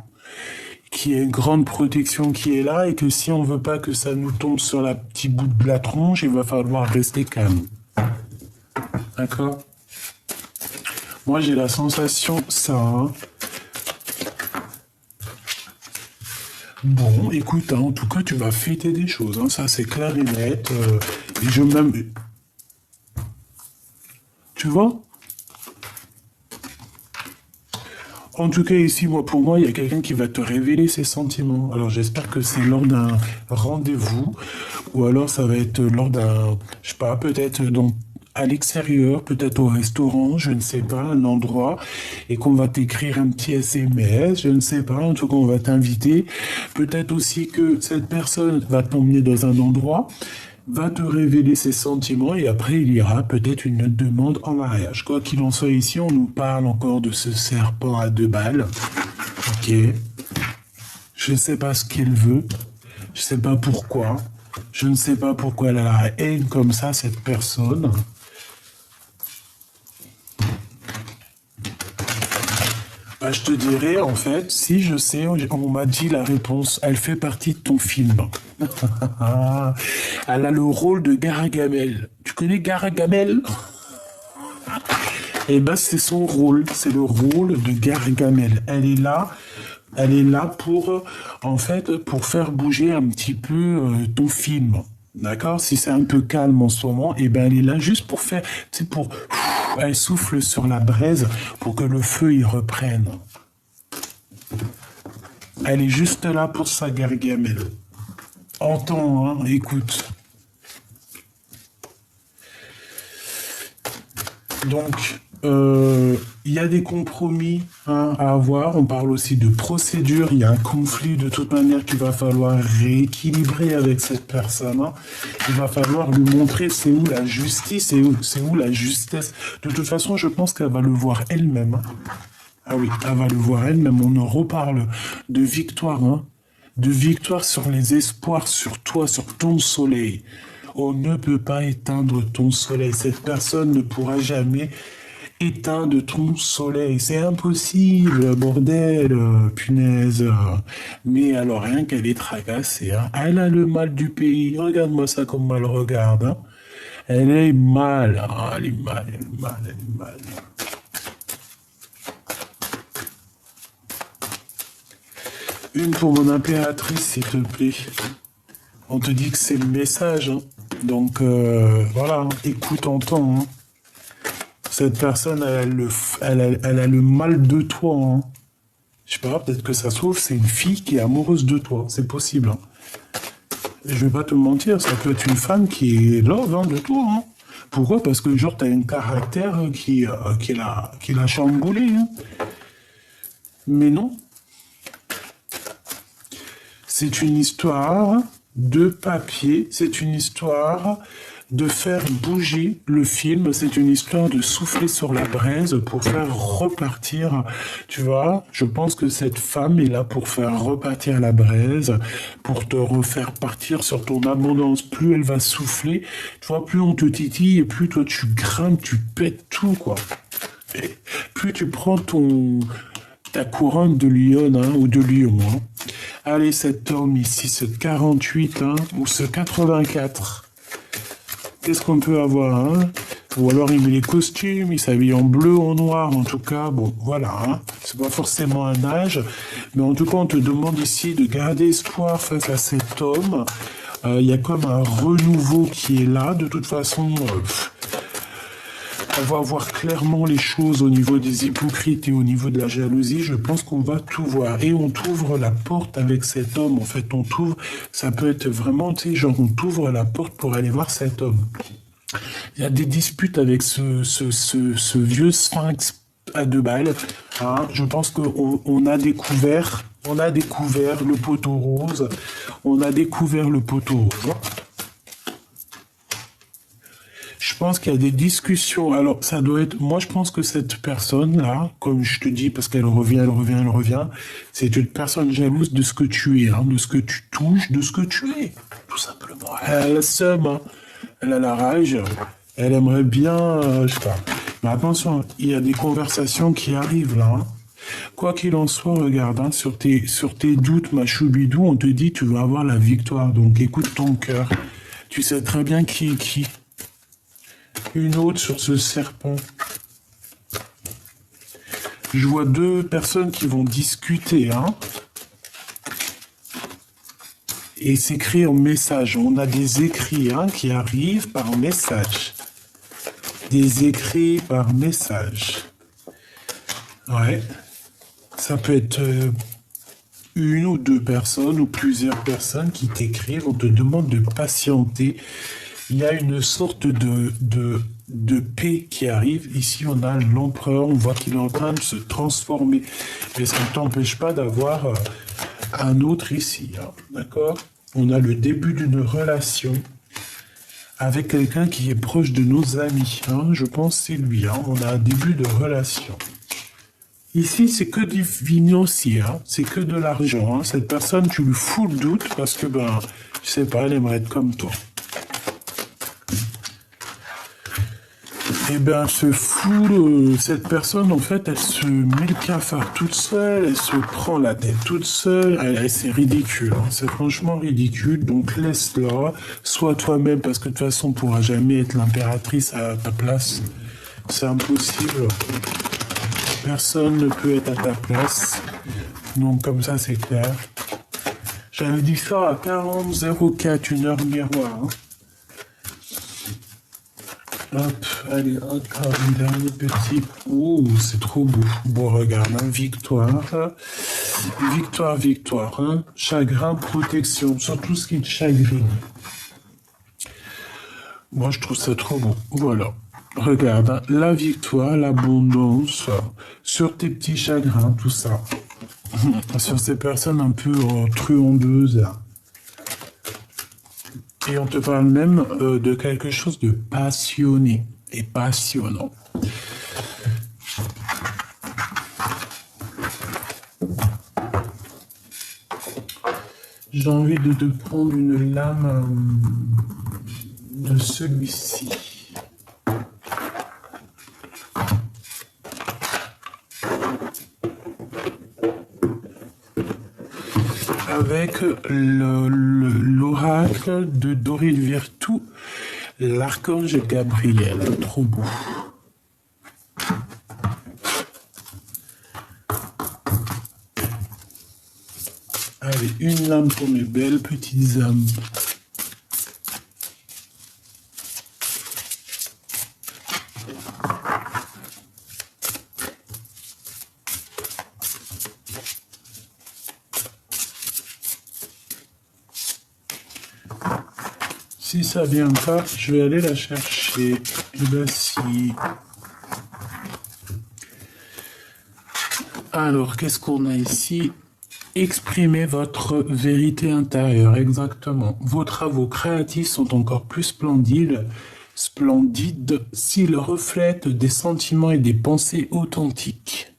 Qu'il y a une grande protection qui est là et que si on veut pas que ça nous tombe sur la petite bout de la tronche, il va falloir rester calme. D'accord? Moi, j'ai la sensation, ça. Hein. Bon, écoute, hein, en tout cas, tu vas fêter des choses. Hein, ça, c'est clair et net. Et je même... Tu vois? En tout cas, ici, moi, pour moi, il y a quelqu'un qui va te révéler ses sentiments. Alors, j'espère que c'est lors d'un rendez-vous, ou alors ça va être lors d'un, je sais pas, peut-être donc à l'extérieur, peut-être au restaurant, je ne sais pas, un endroit, et qu'on va t'écrire un petit SMS, je ne sais pas, en tout cas, on va t'inviter. Peut-être aussi que cette personne va t'emmener dans un endroit, va te révéler ses sentiments et après il y aura peut-être une demande en mariage. Quoi qu'il en soit, ici on nous parle encore de ce serpent à deux balles. Ok. Je ne sais pas ce qu'elle veut. Je ne sais pas pourquoi. Je ne sais pas pourquoi elle a la haine comme ça, cette personne. Bah, je te dirais, en fait, si je sais, on m'a dit la réponse, elle fait partie de ton film. Elle a le rôle de Gargamel. Tu connais Gargamel? Eh ben, c'est son rôle, c'est le rôle de Gargamel. Elle est là pour, en fait, pour faire bouger un petit peu ton film. D'accord? Si c'est un peu calme en ce moment, eh ben, elle est là juste pour faire, tu sais, pour, elle souffle sur la braise pour que le feu y reprenne. Elle est juste là pour ça, Gargamel. Entends, hein, écoute. Donc, il y a des compromis hein, à avoir. On parle aussi de procédure. Il y a un conflit de toute manière qu'il va falloir rééquilibrer avec cette personne. Hein. Il va falloir lui montrer c'est où la justice et c'est où la justesse. De toute façon, je pense qu'elle va le voir elle-même. Hein. Ah oui, elle va le voir elle-même. On en reparle de victoire. Hein. De victoire sur les espoirs, sur toi, sur ton soleil. On ne peut pas éteindre ton soleil. Cette personne ne pourra jamais éteindre ton soleil. C'est impossible, bordel, punaise. Mais alors, rien qu'elle est tracassée. Hein. Elle a le mal du pays. Regarde-moi ça comme elle regarde. Hein. Elle est mal. Ah, elle est mal, elle est mal, elle est mal. Une pour mon impératrice, s'il te plaît. On te dit que c'est le message. Hein. Donc, voilà, hein. Écoute, entends. Hein. Cette personne, elle a le mal de toi. Hein. Je sais pas, peut-être que ça se trouve, c'est une fille qui est amoureuse de toi. C'est possible. Hein. Et je vais pas te mentir, ça peut être une femme qui est love hein, de toi. Hein. Pourquoi? Parce que, genre, t'as un caractère qui l'a chamboulé. Hein. Mais non. C'est une histoire de papier, c'est une histoire de faire bouger le film, c'est une histoire de souffler sur la braise pour faire repartir, tu vois, je pense que cette femme est là pour faire repartir la braise, pour te refaire partir sur ton abondance. Plus elle va souffler, tu vois, plus on te titille et plus toi tu grimpes, tu pètes tout, quoi. Et plus tu prends ta couronne de lion hein, ou de lion. Hein. Allez, cet homme ici, ce 48 hein, ou ce 84. Qu'est-ce qu'on peut avoir hein? Ou alors il met les costumes, il s'habille en bleu, en noir, en tout cas. Bon, voilà. Hein. C'est pas forcément un âge. Mais en tout cas, on te demande ici de garder espoir face à cet homme. Il y a comme un renouveau qui est là. De toute façon... on va voir clairement les choses au niveau des hypocrites et au niveau de la jalousie. Je pense qu'on va tout voir. Et on t'ouvre la porte avec cet homme. En fait, on t'ouvre, ça peut être vraiment, tu sais, genre on t'ouvre la porte pour aller voir cet homme. Il y a des disputes avec ce vieux sphinx à 2 balles. Hein. Je pense qu'on a découvert, le poteau rose. On a découvert le poteau rose. Je pense qu'il y a des discussions. Alors, ça doit être... Moi, je pense que cette personne-là, comme je te dis, parce qu'elle revient, c'est une personne jalouse de ce que tu es, hein, de ce que tu touches, de ce que tu es. Tout simplement. Elle a le seum, hein. Elle a la rage. Elle aimerait bien... je sais pas. Mais attention, il y a des conversations qui arrivent, là. Hein. Quoi qu'il en soit, regarde, hein, sur tes doutes, ma choubidou, on te dit tu vas avoir la victoire. Donc, écoute ton cœur. Tu sais très bien qui est qui. Une autre sur ce serpent. Je vois 2 personnes qui vont discuter, hein. Et s'écrire en message. On a des écrits, hein, qui arrivent par message. Des écrits par message. Ouais. Ça peut être une ou 2 personnes ou plusieurs personnes qui t'écrivent. On te demande de patienter. Il y a une sorte de paix qui arrive. Ici, on a l'empereur. On voit qu'il est en train de se transformer. Mais ça ne t'empêche pas d'avoir un autre ici. Hein, d'accord? On a le début d'une relation avec quelqu'un qui est proche de nos amis. Hein, je pense que c'est lui. Hein, on a un début de relation. Ici, c'est que du financier. Hein, c'est que de l'argent. Hein. Cette personne, tu lui fous le doute parce que, je sais pas, elle aimerait être comme toi. Eh bien, cette personne, en fait, elle se met le cafard toute seule, elle se prend la tête toute seule, c'est ridicule, hein, c'est franchement ridicule, donc laisse-la, sois toi-même, parce que de toute façon, on ne pourra jamais être l'impératrice à ta place, c'est impossible, personne ne peut être à ta place, donc comme ça, c'est clair. J'avais dit ça à 40,04, 1 heure miroir, hein. Hop, allez, encore un dernier petit. Ouh, c'est trop beau. Bon, regarde, hein, victoire. Victoire, victoire. Hein. Chagrin, protection. Sur tout ce qui est chagrine. Moi, je trouve ça trop beau. Voilà. Regarde, hein, la victoire, l'abondance. Sur tes petits chagrins, tout ça. Sur ces personnes un peu truandeuses. Et on te parle même de quelque chose de passionné et passionnant. J'ai envie de te prendre une lame de celui-ci. Avec l'oracle de Doril Virtou, l'archange Gabriel. Trop beau. Allez, une lame pour mes belles petites âmes. Si ça vient pas, je vais aller la chercher. Et là, si. Alors, qu'est-ce qu'on a ici? Exprimez votre vérité intérieure, exactement. Vos travaux créatifs sont encore plus splendides s'ils reflètent des sentiments et des pensées authentiques.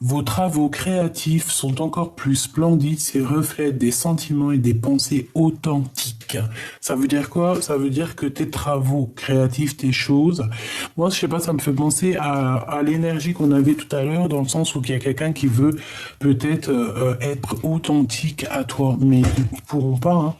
Vos travaux créatifs sont encore plus splendides s'ils reflètent des sentiments et des pensées authentiques. Ça veut dire quoi? Ça veut dire que tes travaux créatifs, tes choses, moi je sais pas, ça me fait penser à l'énergie qu'on avait tout à l'heure, dans le sens où il y a quelqu'un qui veut peut-être être authentique à toi, mais ils pourront pas, hein.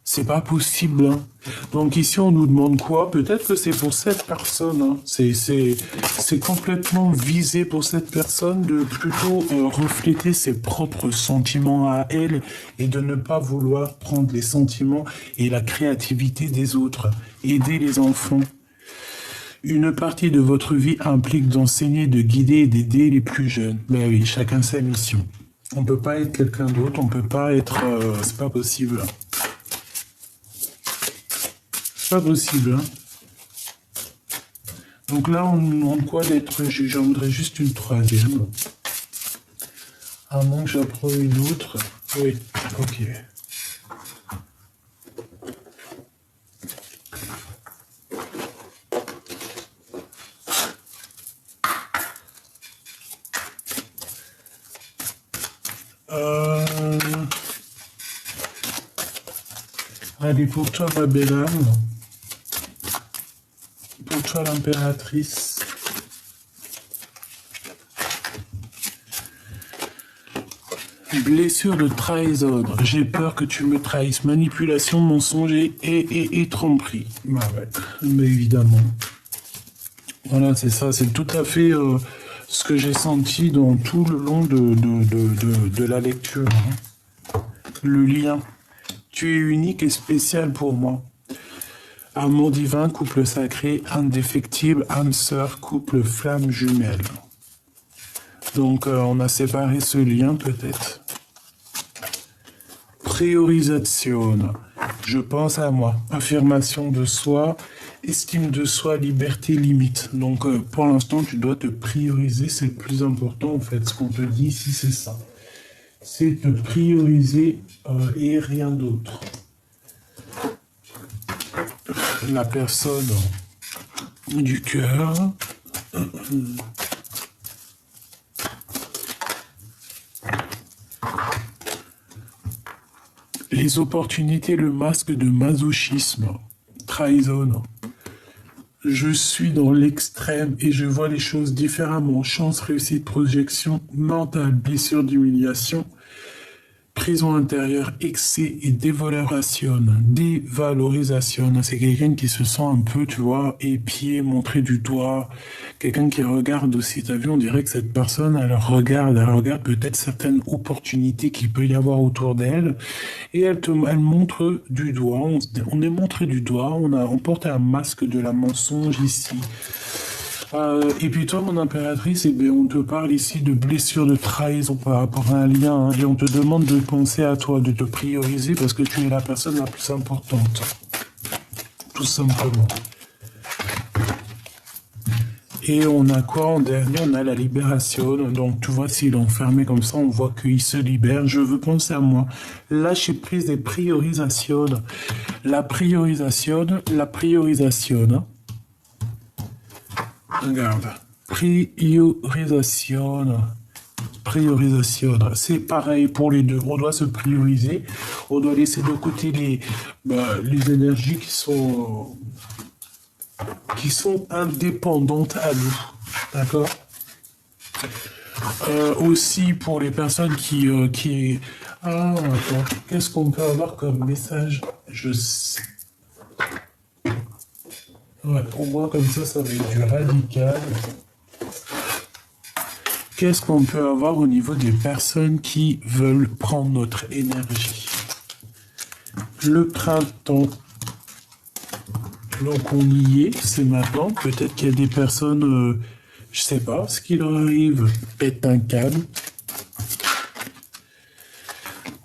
C'est pas possible. Hein. Donc ici, on nous demande quoi? Peut-être que c'est pour cette personne. Hein. C'est complètement visé pour cette personne de plutôt refléter ses propres sentiments à elle et de ne pas vouloir prendre les sentiments et la créativité des autres. Aider les enfants. Une partie de votre vie implique d'enseigner, de guider et d'aider les plus jeunes. Ben oui, chacun sa mission. On peut pas être quelqu'un d'autre, on peut pas être... c'est pas possible. Pas possible, hein. Donc là, on nous demande quoi d'être jugé? J'en voudrais juste une troisième. À moins que j'apprends une autre. Oui, ok. Allez, pour toi, ma belle âme. Pour toi, l'impératrice. Blessure de trahison. J'ai peur que tu me trahisses. Manipulation, mensonge et tromperie. Bah ouais, mais évidemment. Voilà, c'est ça. C'est tout à fait ce que j'ai senti dans tout le long de la lecture. Hein. Le lien. Tu es unique et spécial pour moi. Amour divin, couple sacré, indéfectible, âme sœur, couple flamme jumelle. Donc on a séparé ce lien peut-être. Priorisation. Je pense à moi. Affirmation de soi, estime de soi, liberté, limite. Donc pour l'instant tu dois te prioriser, c'est le plus important en fait. Ce qu'on te dit ici c'est ça. C'est te prioriser et rien d'autre. La personne du cœur. Les opportunités, le masque de masochisme. Trahison. Je suis dans l'extrême et je vois les choses différemment. Chance, réussite, projection mentale, blessure d'humiliation, prison intérieure, excès et dévalorisation. Dévalorisation. C'est quelqu'un qui se sent un peu, tu vois, épié, montré du doigt. Quelqu'un qui regarde aussi. T'as vu, on dirait que cette personne, elle regarde peut-être certaines opportunités qu'il peut y avoir autour d'elle. Et elle montre du doigt. On est montré du doigt. On porte un masque de la mensonge ici. Et puis toi, mon impératrice, eh bien, on te parle ici de blessure, de trahison par rapport à un lien, hein, et on te demande de penser à toi, de te prioriser parce que tu es la personne la plus importante. Tout simplement. Et on a quoi en dernier? On a la libération. Donc tu vois, s'il est enfermé comme ça, on voit qu'il se libère. Je veux penser à moi. Lâcher prise des priorisations. La priorisation. Regarde. Priorisation. C'est pareil pour les deux. On doit se prioriser. On doit laisser de côté les énergies qui sont indépendantes à nous. D'accord? Aussi pour les personnes qui... Ah, attends. Qu'est-ce qu'on peut avoir comme message? Je sais. Ouais, au moins comme ça va être du radical. Qu'est-ce qu'on peut avoir au niveau des personnes qui veulent prendre notre énergie? Le printemps. Donc on y est, c'est maintenant. Peut-être qu'il y a des personnes, je sais pas, ce qui leur arrive, pète un câble.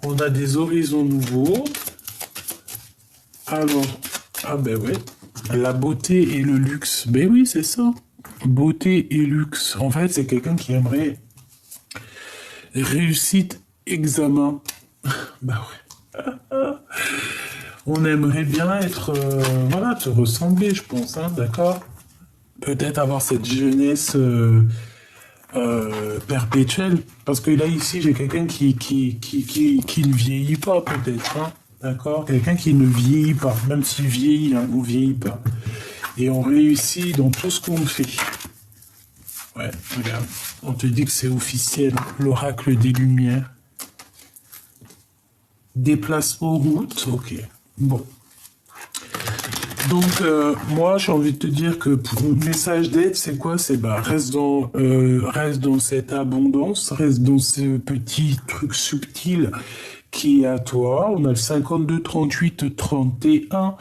On a des horizons nouveaux. Alors, ah ben ouais, la beauté et le luxe. Ben oui, c'est ça. Beauté et luxe. En fait, c'est quelqu'un qui aimerait réussite, examen. Bah ouais. On aimerait bien être, voilà, te ressembler, je pense, hein, d'accord? Peut-être avoir cette jeunesse perpétuelle. Parce que là, ici, j'ai quelqu'un qui ne vieillit pas, peut-être, hein, d'accord? Quelqu'un qui ne vieillit pas. Même s'il vieillit, hein, on ne vieillit pas. Et on réussit dans tout ce qu'on fait. Ouais, regarde. On te dit que c'est officiel. L'oracle des Lumières. Déplacement route, ok. Bon. Donc, moi, j'ai envie de te dire que pour le message d'aide, c'est quoi? C'est reste dans cette abondance, reste dans ce petit truc subtil qui est à toi. On a le 52, 38, 31.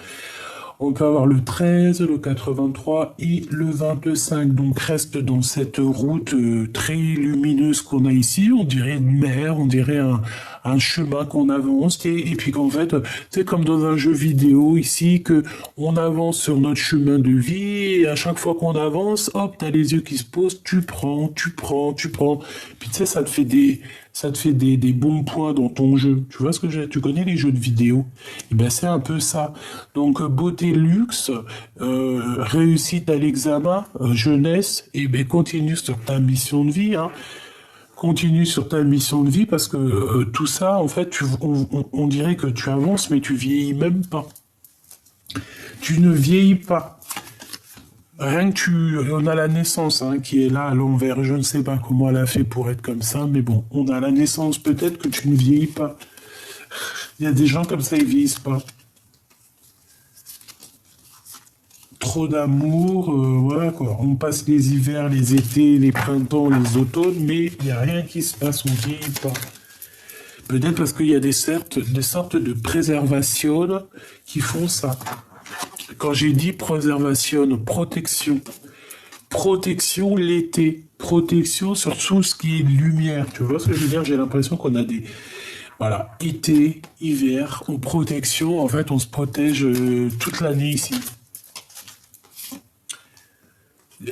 On peut avoir le 13, le 83 et le 25. Donc reste dans cette route très lumineuse qu'on a ici. On dirait une mer, on dirait un un chemin qu'on avance, et puis qu'en fait, c'est comme dans un jeu vidéo ici, que on avance sur notre chemin de vie, et à chaque fois qu'on avance, hop, t'as les yeux qui se posent, tu prends, tu prends, tu prends. Puis tu sais, ça te fait des bons points dans ton jeu. Tu vois ce que tu connais les jeux de vidéo? Et ben c'est un peu ça. Donc beauté, luxe, réussite à l'examen, jeunesse, et ben continue sur ta mission de vie, hein. Continue sur ta mission de vie parce que tout ça, en fait, on dirait que tu avances, mais tu vieillis même pas. Tu ne vieillis pas. Rien que on a la naissance hein, qui est là à l'envers. Je ne sais pas comment elle a fait pour être comme ça, mais bon, on a la naissance. Peut-être que tu ne vieillis pas. Il y a des gens comme ça, ils vieillissent pas. Trop d'amour, voilà quoi. On passe les hivers, les étés, les printemps, les automnes, mais il n'y a rien qui se passe, on vieillit pas. Peut-être parce qu'il y a des sortes de préservation qui font ça. Quand j'ai dit préservation, protection. Protection l'été. Protection sur tout ce qui est lumière. Tu vois ce que je veux dire? J'ai l'impression qu'on a des... Voilà, été, hiver, en protection. En fait, on se protège toute l'année ici.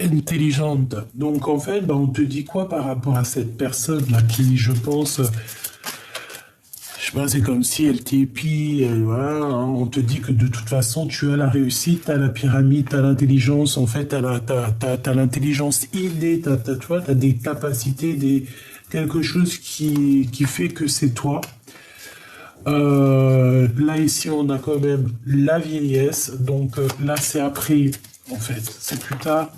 Intelligente. Donc en fait, on te dit quoi par rapport à cette personne-là qui, je pense, je sais pas, c'est comme si elle t'épie, voilà, hein, on te dit que de toute façon, tu as la réussite, t'as la pyramide, t'as l'intelligence, en fait, t'as l'intelligence innée, tu vois, t'as des capacités, quelque chose qui fait que c'est toi. Là, ici, on a quand même la vieillesse, donc là, c'est après, en fait, c'est plus tard.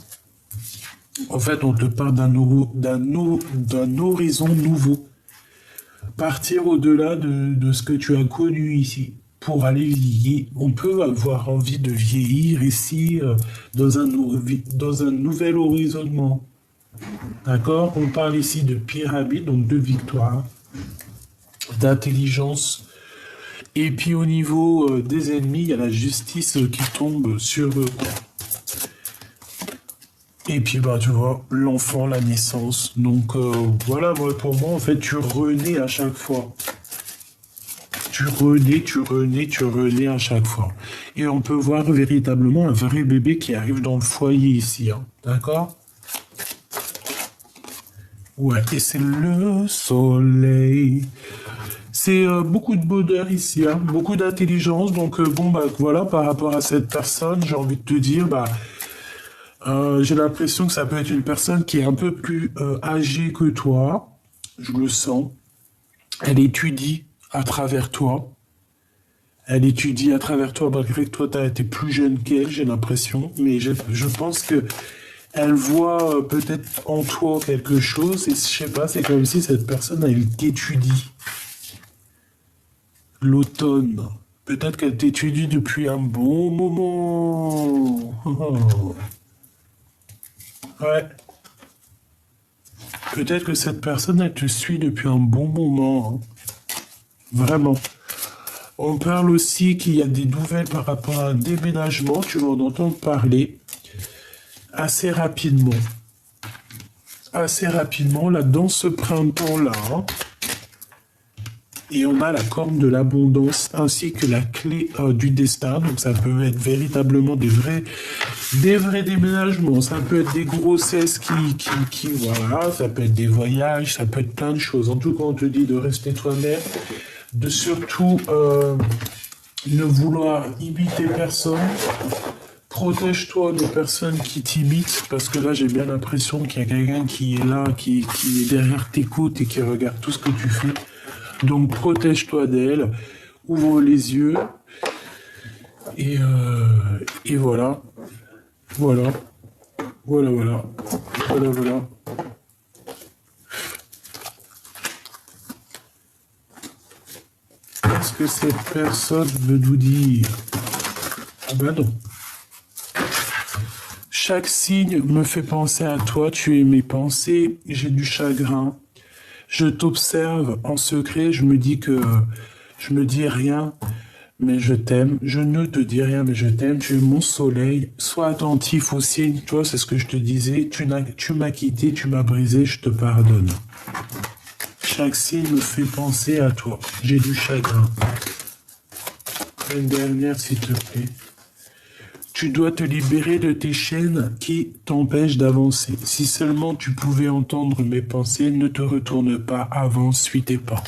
En fait, on te parle d'un horizon nouveau. Partir au-delà de ce que tu as connu ici pour aller vieillir. On peut avoir envie de vieillir ici dans un nouvel horizonnement. D'accord? On parle ici de pyramide, donc de victoire, d'intelligence. Et puis au niveau des ennemis, il y a la justice qui tombe sur eux. Et puis, tu vois, l'enfant, la naissance. Donc, voilà, pour moi, en fait, tu renais à chaque fois. Tu renais à chaque fois. Et on peut voir véritablement un vrai bébé qui arrive dans le foyer ici. Hein. D'accord? Ouais, et c'est le soleil. C'est beaucoup de bonheur ici, hein, beaucoup d'intelligence. Donc, voilà, par rapport à cette personne, j'ai envie de te dire, j'ai l'impression que ça peut être une personne qui est un peu plus âgée que toi. Je le sens. Elle étudie à travers toi. Elle étudie à travers toi, malgré que toi, tu as été plus jeune qu'elle, j'ai l'impression. Mais je pense que elle voit peut-être en toi quelque chose. Et je sais pas, c'est comme si cette personne, elle t'étudie. L'automne. Peut-être qu'elle t'étudie depuis un bon moment. Ouais. Peut-être que cette personne, elle te suit depuis un bon moment. Hein. Vraiment. On parle aussi qu'il y a des nouvelles par rapport à un déménagement. Tu vas en entendre parler assez rapidement. Assez rapidement, là, dans ce printemps-là. Hein. Et on a la corne de l'abondance ainsi que la clé du destin. Donc ça peut être véritablement des vrais déménagements. Ça peut être des grossesses voilà, ça peut être des voyages, ça peut être plein de choses. En tout cas, on te dit de rester toi-même, de surtout ne vouloir imiter personne. Protège-toi des personnes qui t'imitent, parce que là, j'ai bien l'impression qu'il y a quelqu'un qui est là, qui est derrière tes côtes et qui regarde tout ce que tu fais. Donc, protège-toi d'elle, ouvre les yeux, et voilà. Voilà. Voilà. Qu'est-ce que cette personne veut nous dire? Ah ben non. Chaque signe me fait penser à toi, tu es mes pensées, j'ai du chagrin. Je t'observe en secret, je me dis rien, mais je t'aime. Je ne te dis rien, mais je t'aime. Tu es mon soleil. Sois attentif aux signes. Toi, c'est ce que je te disais. Tu m'as quitté, tu m'as brisé, je te pardonne. chaque signe me fait penser à toi. J'ai du chagrin. Une dernière, s'il te plaît. Tu dois te libérer de tes chaînes qui t'empêchent d'avancer. Si seulement tu pouvais entendre mes pensées, ne te retourne pas, avance, suis tes pas.